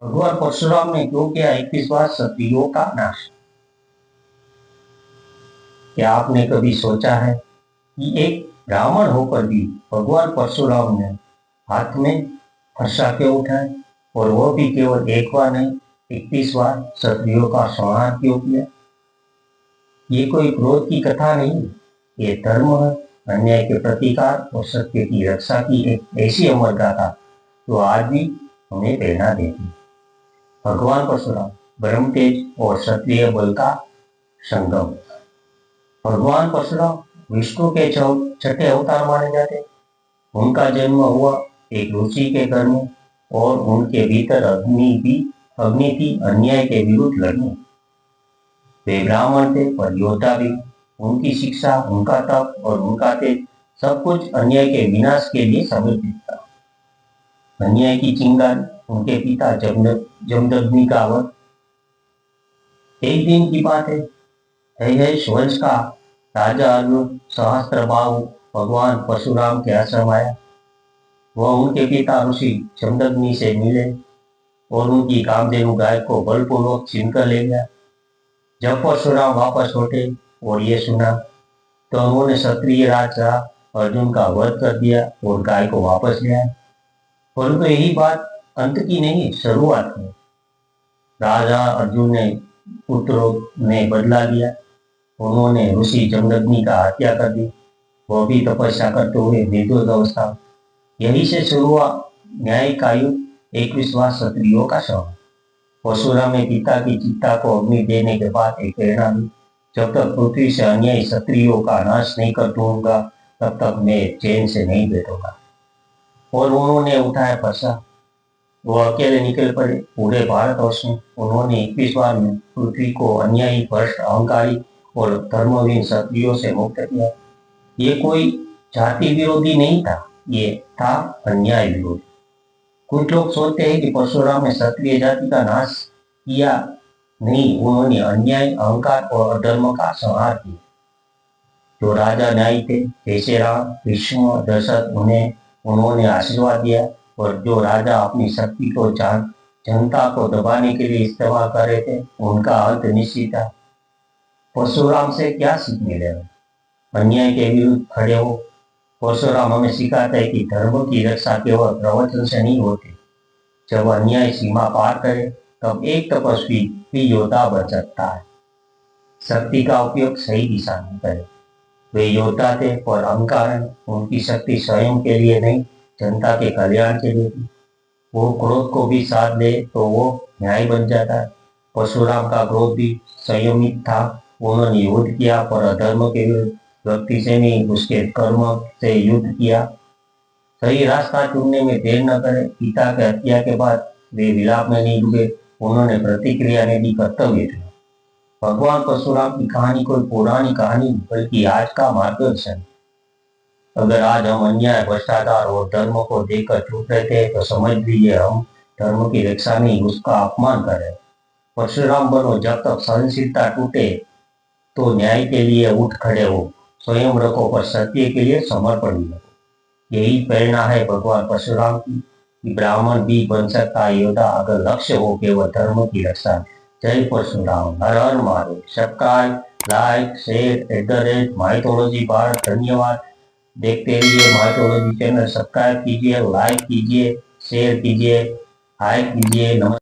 भगवान परशुराम ने क्यों किया 21 बार क्षत्रियों का नाश? क्या आपने कभी सोचा है कि एक ब्राह्मण होकर भी भगवान परशुराम ने हाथ में फरसा क्यों उठाए और वो भी केवल एक बार नहीं 21 बार क्षत्रियों का संहार क्यों किया? ये कोई क्रोध की कथा नहीं, ये धर्म है, अन्याय के प्रतिकार और सत्य की रक्षा की एक ऐसी अमर गाथा जो आज भी हमें प्रेरणा देती है। भगवान परशुराम ब्रह्म तेज और क्षत्रिय बल का संगम। भगवान परशुराम विष्णु के छठे अवतार माने जाते हैं। उनका जन्म हुआ एक ऋषि के घर में और उनके भीतर अग्नि थी अन्याय के विरुद्ध लड़ने। वे ब्राह्मण थे पर योद्धा भी। उनकी शिक्षा, उनका तप और उनका तेज सब कुछ अन्याय के विनाश के लिए समर्पित था। अन्याय की चिंगारी उनके पिता जमदग्नि का वध। एक दिन की बात है, वंश का राजा अर्जुन सहस्त्रबाहु भगवान परशुराम के आश्रम आया। वह उनके पिता ऋषि जमदग्नि से मिले और उनकी कामधेनु गाय को बलपूर्वक छीन कर ले गया। जब परशुराम वापस लौटे और ये सुना तो उन्होंने क्षत्रिय राजा अर्जुन का वध कर दिया और गाय को वापस ले आए। परंतु यही बात अंत की नहीं, शुरुआत है। राजा अर्जुन ने पुत्रों ने बदला लिया। उन्होंने ऋषि जमदग्नि का हत्या कर दी, वो भी तपस्या करते हुए निर्दोष अवस्था। यही से शुरू हुआ न्याय का युद्ध, 21 बार क्षत्रियों का शव। परशुराम ने पिता की चिता को अग्नि देने के बाद एक प्रेरणा दी, जब तक पृथ्वी से अन्यायी क्षत्रियों का नाश नहीं कर दूंगा तब तक मैं चैन से नहीं बैठूंगा। और उन्होंने उठाया फरसा। वो अकेले निकल पड़े पूरे भारतवर्ष में। उन्होंने 21 बार में पृथ्वी को अन्यायी, भ्रष्ट, अहंकारी और धर्महीन क्षत्रियों से मुक्त किया। ये कोई जाति विरोधी नहीं था, ये था अन्याय विरोधी। कुछ लोग सोचते हैं कि परशुराम ने क्षत्रिय जाति का नाश किया, नहीं, उन्होंने अन्याय, अहंकार और अधर्म का संहार किया। जो राजा न्यायी थे जैसे राम, विष्णु, दशरथ, उन्होंने आशीर्वाद दिया। और जो राजा अपनी शक्ति को जनता को दबाने के लिए इस्तेमाल कर रहे थे, उनका अंत निश्चित था। परशुराम से क्या सीख मिलेगा? अन्याय के विरुद्ध खड़े हो। परशुराम हमें सिखाता है कि धर्म की रक्षा केवल प्रवचन से नहीं होती। जब अन्याय सीमा पार करे तब एक तपस्वी भी योद्धा बन सकता है। शक्ति का उपयोग सही दिशा में करे। वे योद्धा थे पर अहंकार, उनकी शक्ति स्वयं के लिए नहीं, जनता के कल्याण के लिए थी। वो क्रोध को भी साथ दे तो वो न्याय बन जाता है। परशुराम का क्रोध भी संयमित था। उन्होंने युद्ध किया पर अधर्म के विरुद्ध, व्यक्ति से नहीं, उसके कर्म से युद्ध किया। सही रास्ता चुनने में देर न करे। पिता के हत्या के बाद वे विलाप में नहीं डूबे, उन्होंने प्रतिक्रिया ने दी, कर्तव्य थे। भगवान परशुराम की कहानी कोई पुरानी कहानी बल्कि आज का मार्गदर्शन। अगर आज हम अन्याय, भ्रष्टाचार और धर्म को देखकर चुप रहते हैं तो समझ लीजिए हम धर्म की रक्षा नहीं, उसका अपमान कर रहे हैं। परशुराम बनो, जब तक सहनशीलता टूटे तो न्याय के लिए उठ खड़े हो, स्वयं रखो पर सत्य के लिए समर्पण भी रखो। यही प्रेरणा है भगवान परशुराम की, कि ब्राह्मण भी बन सकता है योद्धा अगर लक्ष्य हो केवल धर्म की रक्षा। जय परशुराम, हर हर Mahadev. Subscribe, like, share @mythology Bharat. धन्यवाद। देखते रहिए माइथोलॉजी चैनल। सब्सक्राइब कीजिए, लाइक कीजिए, शेयर कीजिए, हाइक कीजिए। नमस्कार।